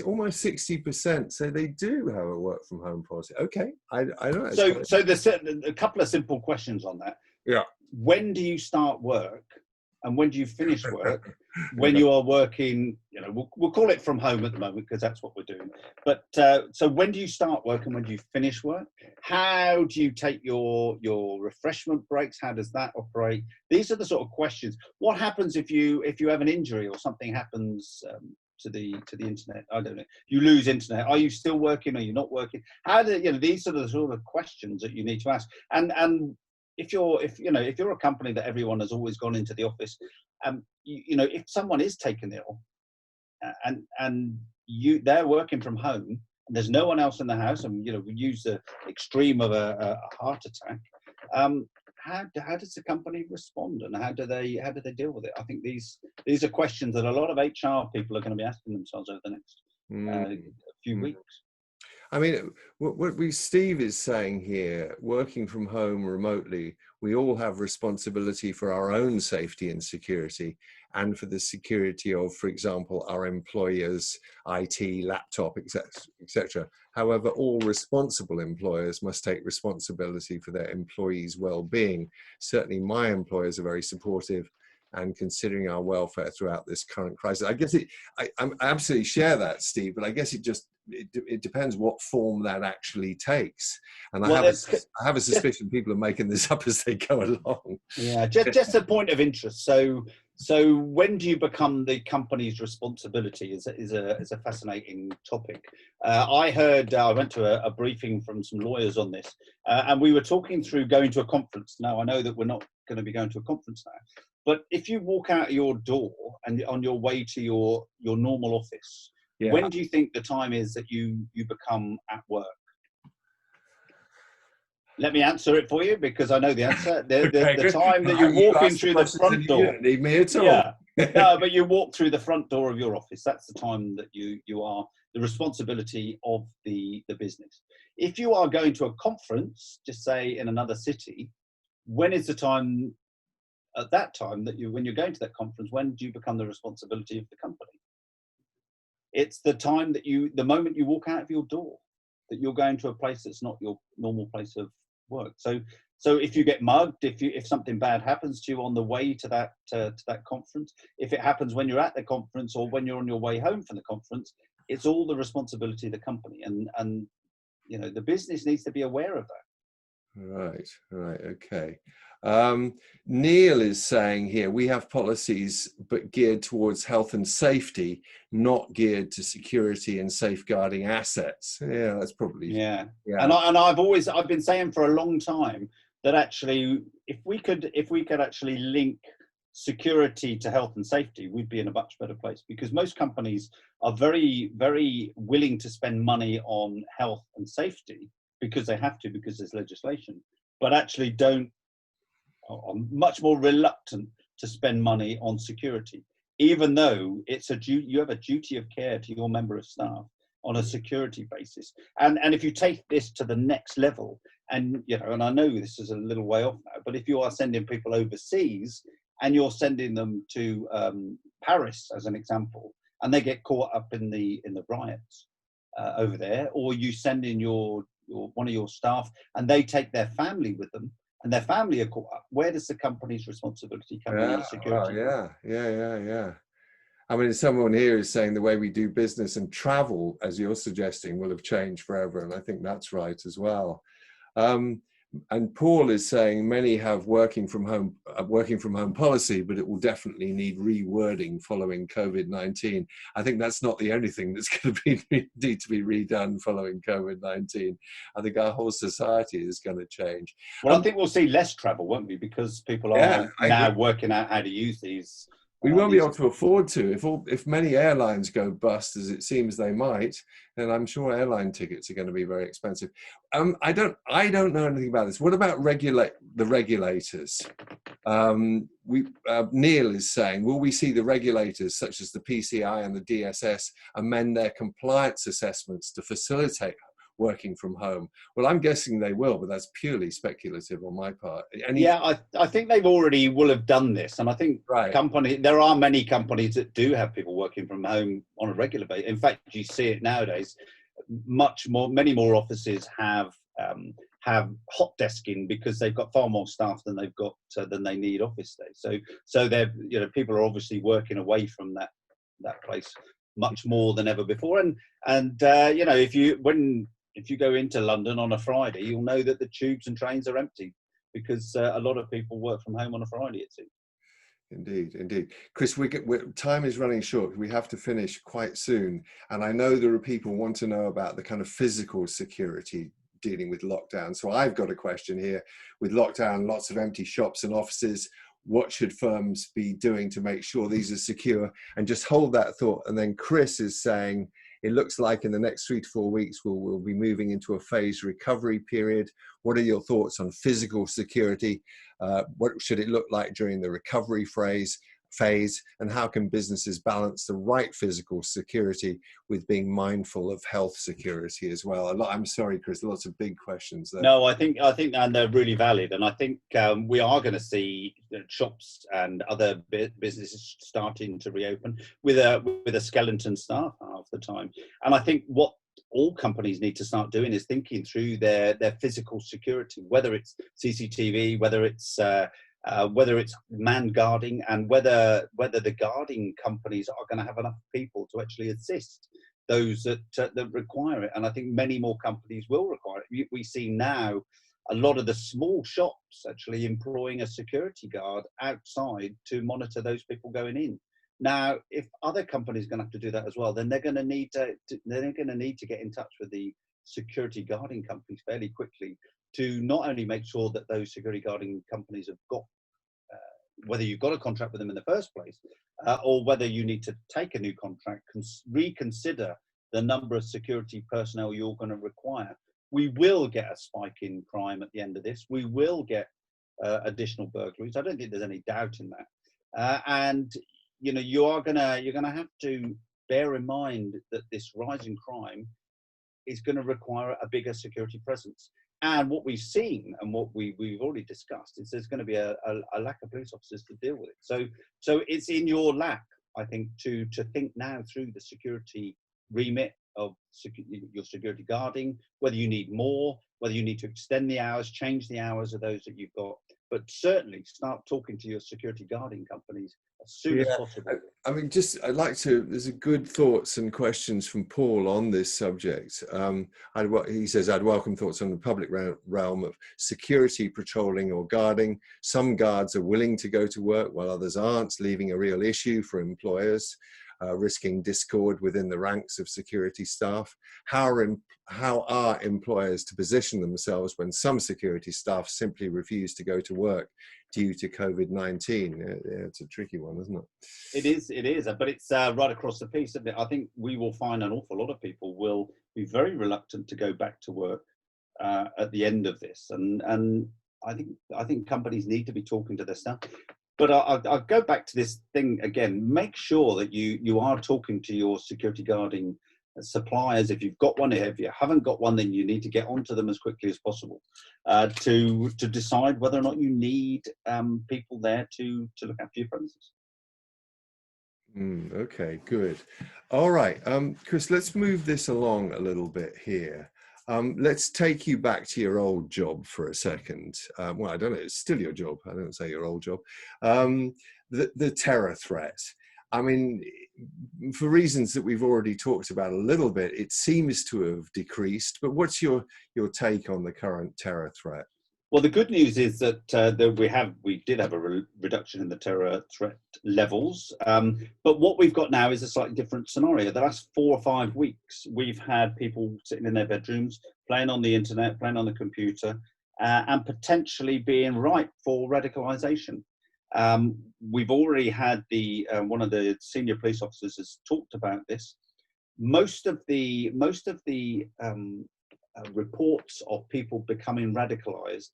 almost 60%. So they do have a work from home policy. Okay, I don't know. So there's a couple of simple questions on that. Yeah. When do you start work? And when do you finish work? When you are working, we'll call it from home at the moment because that's what we're doing. But so when do you start work and when do you finish work? How do you take your refreshment breaks? How does that operate? These are the sort of questions. What happens if you have an injury or something happens to the internet? I don't know. You lose internet. Are you still working? Are you not working? These are the sort of questions that you need to ask. And if you're a company that everyone has always gone into the office, if someone is taken ill and they're working from home and there's no one else in the house, and we use the extreme of a heart attack, how does the company respond, and how do they deal with it? I think these are questions that a lot of HR people are going to be asking themselves over the next few weeks. I mean, what Steve is saying here, working from home remotely, we all have responsibility for our own safety and security, and for the security of, for example, our employers' IT, laptop, etc. However, all responsible employers must take responsibility for their employees' well-being. Certainly, my employers are very supportive and considering our welfare throughout this current crisis. I guess I absolutely share that, Steve, but I guess it depends what form that actually takes. And I have a suspicion people are making this up as they go along. Yeah, just a point of interest. So when do you become the company's responsibility is a fascinating topic. I went to a briefing from some lawyers on this, and we were talking through going to a conference. Now, I know that we're not going to be going to a conference now, but if you walk out your door and on your way to your normal office, when do you think the time is that you become at work? Let me answer it for you because I know the answer. The time that you walk in through the front door. You don't need me at all. Yeah. No, but you walk through the front door of your office. That's the time that you are the responsibility of the business. If you are going to a conference, just say in another city, when is the time at that time when you're going to that conference, when do you become the responsibility of the company? It's the time the moment you walk out of your door, that you're going to a place that's not your normal place of work. So if you get mugged, if something bad happens to you on the way to that conference, if it happens when you're at the conference or when you're on your way home from the conference, it's all the responsibility of the company, and the business needs to be aware of that. Right, okay. Neil is saying here, we have policies but geared towards health and safety, not geared to security and safeguarding assets. Yeah, that's probably And I've been saying for a long time that actually if we could actually link security to health and safety, we'd be in a much better place, because most companies are very, very willing to spend money on health and safety because they have to, because there's legislation, but actually are much more reluctant to spend money on security, even though you have a duty of care to your member of staff on a security basis. And if you take this to the next level, and I know this is a little way off now, but if you are sending people overseas and you're sending them to Paris as an example, and they get caught up in the riots over there, or you send in one of your staff and they take their family with them, and their family are caught up, where does the company's responsibility come in as security? Yeah. I mean, someone here is saying the way we do business and travel, as you're suggesting, will have changed forever. And I think that's right as well. And Paul is saying many have working from home policy, but it will definitely need rewording following COVID-19. I think that's not the only thing that's going to need to be redone following COVID-19. I think our whole society is going to change. Well, I think we'll see less travel, won't we? Because people Yeah, are now working out how to use these. We won't be able to afford to. If many airlines go bust, as it seems they might, then I'm sure airline tickets are going to be very expensive. I don't know anything about this. What about the regulators? Neil is saying, will we see the regulators such as the PCI and the DSS amend their compliance assessments to facilitate working from home? Well, I'm guessing they will, but that's purely speculative on my part. Yeah, I think they've already will have done this, and I think there are many companies that do have people working from home on a regular basis. In fact, you see it nowadays. Many more offices have hot desking because they've got far more staff than they've got than they need office days. So they're, people are obviously working away from that place much more than ever before. And if you go into London on a Friday, you'll know that the tubes and trains are empty because a lot of people work from home on a Friday, it seems. Indeed. Chris, time is running short. We have to finish quite soon. And I know there are people who want to know about the kind of physical security dealing with lockdown. So I've got a question here. With lockdown, lots of empty shops and offices, what should firms be doing to make sure these are secure? And just hold that thought. And then Chris is saying, it looks like in the next 3 to 4 weeks, we'll be moving into a phased recovery period. What are your thoughts on physical security? What should it look like during the recovery phase? And how can businesses balance the right physical security with being mindful of health security as well? I'm sorry, Chris, lots of big questions there. No, I think and they're really valid, and I think we are going to see shops and other businesses starting to reopen with a skeleton staff half the time. And I think what all companies need to start doing is thinking through their physical security, whether it's CCTV, whether it's manned guarding, and whether the guarding companies are going to have enough people to actually assist those that require it. And I think many more companies will require it. We see now a lot of the small shops actually employing a security guard outside to monitor those people going in. Now, if other companies are going to have to do that as well, then they're going to need to get in touch with the security guarding companies fairly quickly to not only make sure that those security guarding companies have got, whether you've got a contract with them in the first place, or whether you need to take a new contract, reconsider the number of security personnel you're going to require. We will get a spike in crime at the end of this. We will get additional burglaries. I don't think there's any doubt in that. And you're gonna have to bear in mind that this rise in crime is going to require a bigger security presence. And what we've seen and what we've already discussed is there's going to be a lack of police officers to deal with it. So it's in your lap, I think, to think now through the security remit of your security guarding, whether you need more, whether you need to extend the hours, change the hours of those that you've got, but certainly start talking to your security guarding companies as soon as possible. I mean, there's a good thoughts and questions from Paul on this subject. He says, I'd welcome thoughts on the public realm of security patrolling or guarding. Some guards are willing to go to work while others aren't, leaving a real issue for employers, risking discord within the ranks of security staff. How are employers to position themselves when some security staff simply refuse to go to work due to COVID-19? Yeah, it's a tricky one, isn't it? It is, but it's right across the piece, isn't it? I think we will find an awful lot of people will be very reluctant to go back to work at the end of this, and I think companies need to be talking to their staff. But I'll go back to this thing again. Make sure that you are talking to your security guarding suppliers. If you've got one, if you haven't got one, then you need to get onto them as quickly as possible to decide whether or not you need people there to look after your premises. Okay, good. All right, Chris, let's move this along a little bit here. Let's take you back to your old job for a second. Well, I don't know, it's still your job. I don't say your old job. The terror threat. I mean, for reasons that we've already talked about a little bit, it seems to have decreased. But what's your take on the current terror threat? Well, the good news is that we did have a reduction in the terror threat levels, but what we've got now is a slightly different scenario. The last 4 or 5 weeks, we've had people sitting in their bedrooms, playing on the internet, playing on the computer, and potentially being ripe for radicalisation. We've already had one of the senior police officers has talked about this. Most of the reports of people becoming radicalised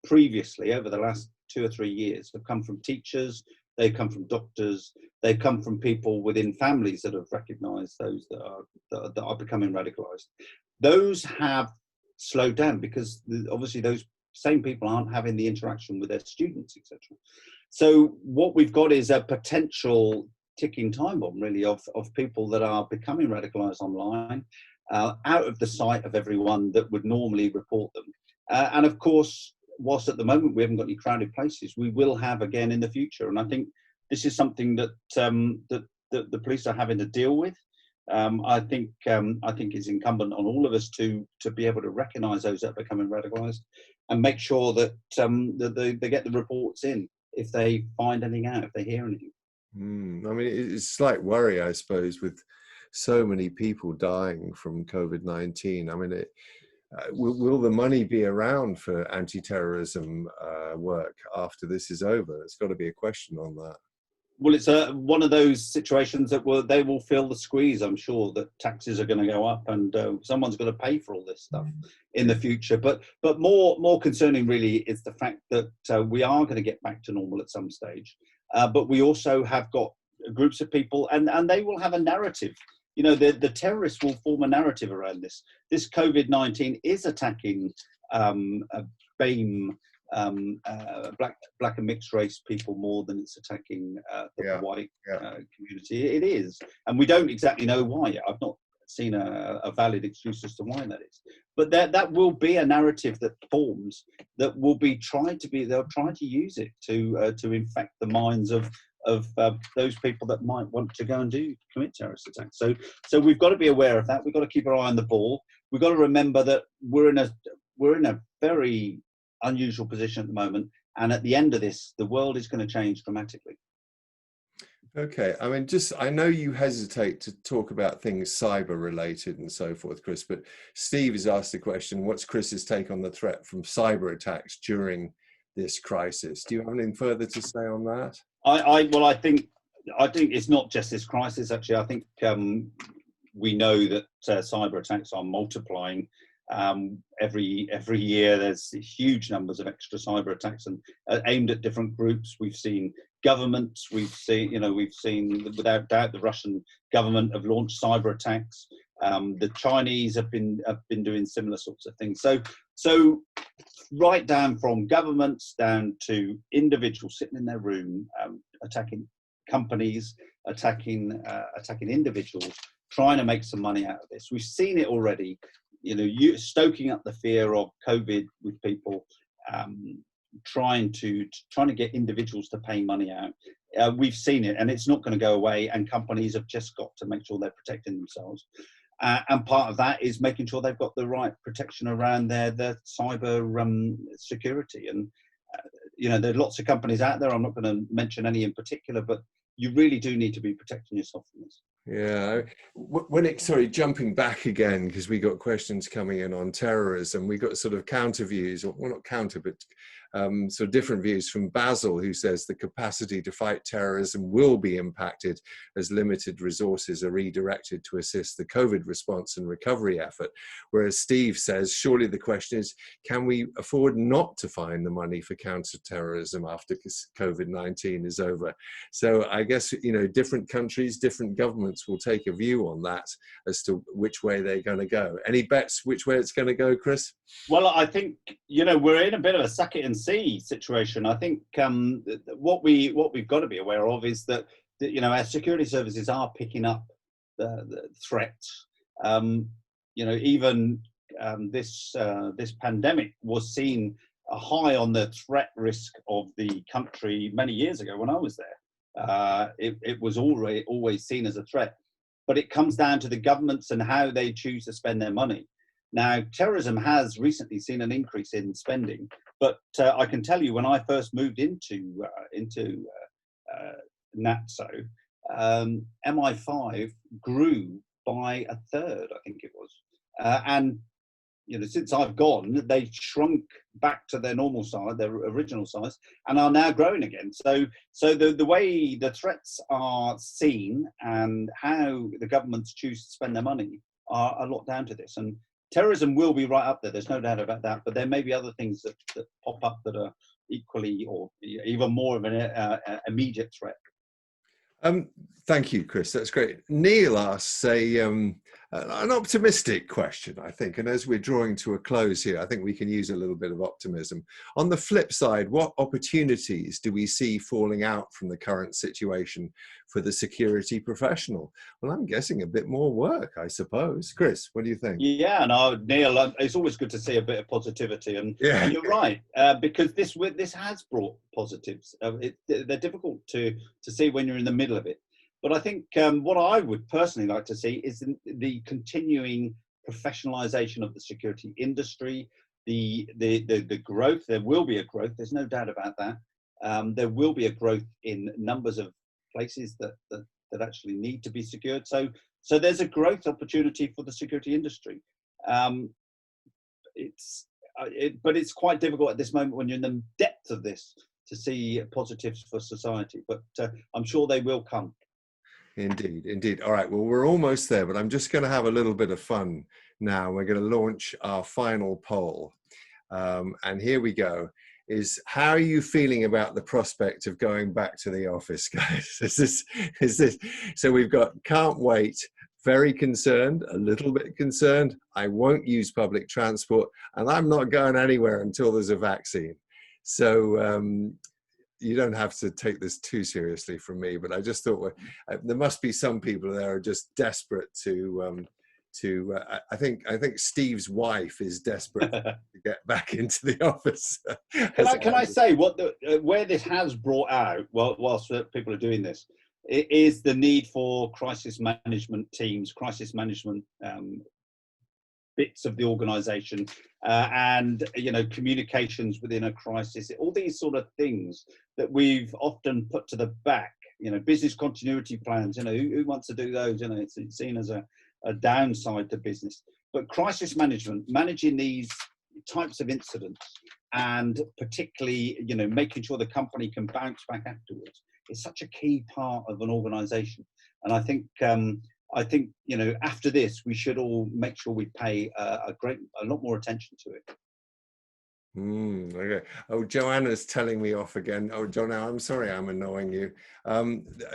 previously over the last 2 or 3 years have come from teachers, they've come from doctors, they've come from people within families that have recognised those that are becoming radicalised. Those have slowed down because obviously those same people aren't having the interaction with their students, etc. So what we've got is a potential ticking time bomb, really, of people that are becoming radicalised online, out of the sight of everyone that would normally report them. And of course, whilst at the moment we haven't got any crowded places, we will have again in the future. And I think this is something that the police are having to deal with. I think it's incumbent on all of us to be able to recognise those that are becoming radicalised and make sure that they get the reports in if they find anything out, if they hear anything. I mean, it's a slight worry, I suppose, with so many people dying from COVID-19. I mean, will the money be around for anti-terrorism work after this is over? There's got to be a question on that. Well, it's one of those situations that they will feel the squeeze. I'm sure that taxes are going to go up, and someone's going to pay for all this stuff in the future. But more concerning, really, is the fact that we are going to get back to normal at some stage. But we also have got groups of people, and they will have a narrative. You know, the terrorists will form a narrative around this. This COVID-19 is attacking BAME, black and mixed race people more than it's attacking the white community. It is, and we don't exactly know why yet. I've not seen a valid excuse as to why that is. But that will be a narrative that forms that will be they'll try to use it to infect the minds of those people that might want to go and commit terrorist attacks. So we've got to be aware of that. We've got to keep our eye on the ball. We've got to remember that we're in a very unusual position at the moment, and at the end of this, the world is going to change dramatically. Okay, I mean, I know you hesitate to talk about things cyber related and so forth, Chris, but Steve has asked the question, what's Chris's take on the threat from cyber attacks during this crisis? Do you have anything further to say on that? I think it's not just this crisis, actually. I think we know that cyber attacks are multiplying. Every year there's huge numbers of extra cyber attacks and aimed at different groups. We've seen governments, we've seen without doubt the Russian government have launched cyber attacks. The Chinese have been doing similar sorts of things. So right down from governments down to individuals sitting in their room, attacking companies, attacking individuals, trying to make some money out of this. We've seen it already. You know, stoking up the fear of COVID with people, trying to get individuals to pay money out. We've seen it, and it's not going to go away. And companies have just got to make sure they're protecting themselves. And part of that is making sure they've got the right protection around their cyber security. And you know, there are lots of companies out there. I'm not going to mention any in particular, but you really do need to be protecting yourself from this. Yeah, jumping back again, because we got questions coming in on terrorism. We got sort of counter views, or well, not counter, but sort of different views from Basil, who says the capacity to fight terrorism will be impacted as limited resources are redirected to assist the COVID response and recovery effort. Whereas Steve says, surely the question is, can we afford not to find the money for counter-terrorism after COVID-19 is over? So I guess, you know, different countries, different governments will take a view on that as to which way they're going to go. Any bets which way it's going to go, Chris? Well, I think, you know, we're in a bit of a suck it and see situation. I think what we've got to be aware of is that you know, our security services are picking up the threats. You know, even this pandemic was seen high on the threat risk of the country many years ago when I was there. It was always seen as a threat, but it comes down to the governments and how they choose to spend their money. Now, terrorism has recently seen an increase in spending, but I can tell you when I first moved into NATSO, MI5 grew by a third, I think it was, and since I've gone, they shrunk back to their normal size, their original size, and are now growing again. So the way the threats are seen and how the governments choose to spend their money are a lot down to this. And terrorism will be right up there. There's no doubt about that. But there may be other things that pop up that are equally or even more of an immediate threat. Thank you, Chris. That's great. Neil asks an optimistic question, I think. And as we're drawing to a close here, I think we can use a little bit of optimism. On the flip side, what opportunities do we see falling out from the current situation for the security professional? Well, I'm guessing a bit more work, I suppose. Chris, what do you think? Yeah, no, Neil, it's always good to see a bit of positivity. And you're right, because this has brought positives. They're difficult to see when you're in the middle of it. But I think what I would personally like to see is the continuing professionalization of the security industry, the growth. There will be a growth. There's no doubt about that. There will be a growth in numbers of places that actually need to be secured. So there's a growth opportunity for the security industry. But it's quite difficult at this moment when you're in the depth of this to see positives for society. But I'm sure they will come. Indeed, indeed. All right, well, we're almost there, but I'm just going to have a little bit of fun now. We're going to launch our final poll. And here we go. How are you feeling about the prospect of going back to the office, guys? Is this? So we've got can't wait, very concerned, a little bit concerned, I won't use public transport, and I'm not going anywhere until there's a vaccine. So you don't have to take this too seriously from me, but I just thought there must be some people there who are just desperate to I think Steve's wife is desperate to get back into the office. Can I say where this has brought out, whilst people are doing this, it is the need for crisis management teams, crisis management bits of the organisation, and communications within a crisis. All these sort of things that we've often put to the back. Business continuity plans. Who wants to do those? It's seen as a downside to business. But crisis management, managing these types of incidents, and particularly making sure the company can bounce back afterwards, is such a key part of an organisation. And I think after this, we should all make sure we pay a lot more attention to it. Okay. Oh, Joanna's telling me off again. Oh, Joanna, I'm sorry I'm annoying you.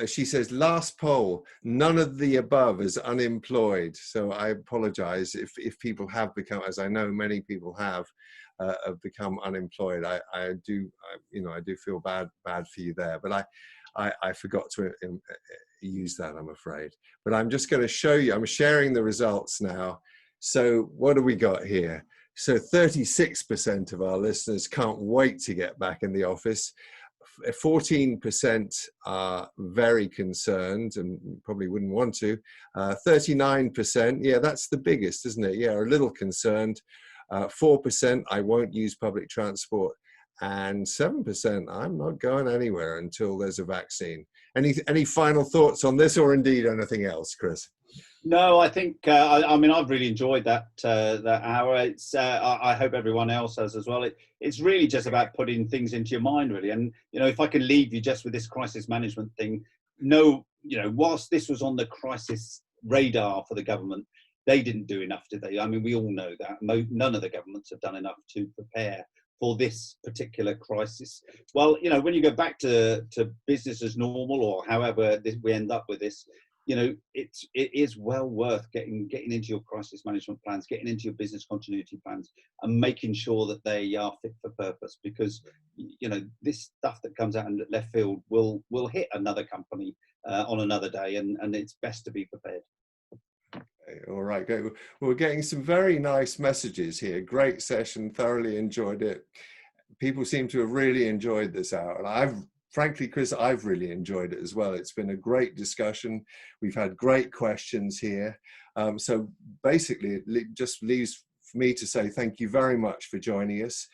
She says, last poll, none of the above is unemployed. So I apologize if people have become, as I know many people have become unemployed. I do feel bad for you there, but I forgot to use that, I'm afraid. But I'm just going to show you, I'm sharing the results now. So what do we got here? So 36% of our listeners can't wait to get back in the office. 14% are very concerned and probably wouldn't want to. 39%, yeah, that's the biggest, isn't it? Yeah, a little concerned. 4%, I won't use public transport. And 7%, I'm not going anywhere until there's a vaccine. Any final thoughts on this, or indeed anything else, Chris? No, I think I've really enjoyed that hour. I hope everyone else has as well. It's really just about putting things into your mind, really. And if I can leave you just with this crisis management thing, whilst this was on the crisis radar for the government, they didn't do enough, did they? I mean, we all know that none of the governments have done enough to prepare for this particular crisis. Well, when you go back to business as normal, or however we end up with this, it is well worth getting into your crisis management plans, getting into your business continuity plans, and making sure that they are fit for purpose. Because this stuff that comes out in left field will hit another company on another day, and it's best to be prepared. All right, great. We're getting some very nice messages here. Great session, thoroughly enjoyed it. People seem to have really enjoyed this hour, and frankly, Chris, I've really enjoyed it as well. It's been a great discussion. We've had great questions here. So basically, it just leaves for me to say thank you very much for joining us.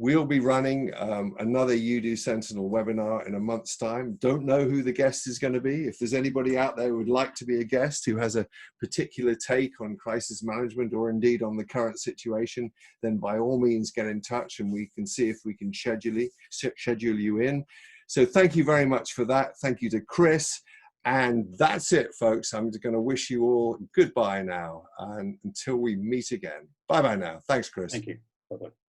We'll be running another YUDU Sentinel webinar in a month's time. Don't know who the guest is going to be. If there's anybody out there who would like to be a guest who has a particular take on crisis management or indeed on the current situation, then by all means get in touch and we can see if we can schedule you in. So thank you very much for that. Thank you to Chris. And that's it, folks. I'm going to wish you all goodbye now and until we meet again. Bye-bye now. Thanks, Chris. Thank you. Bye-bye.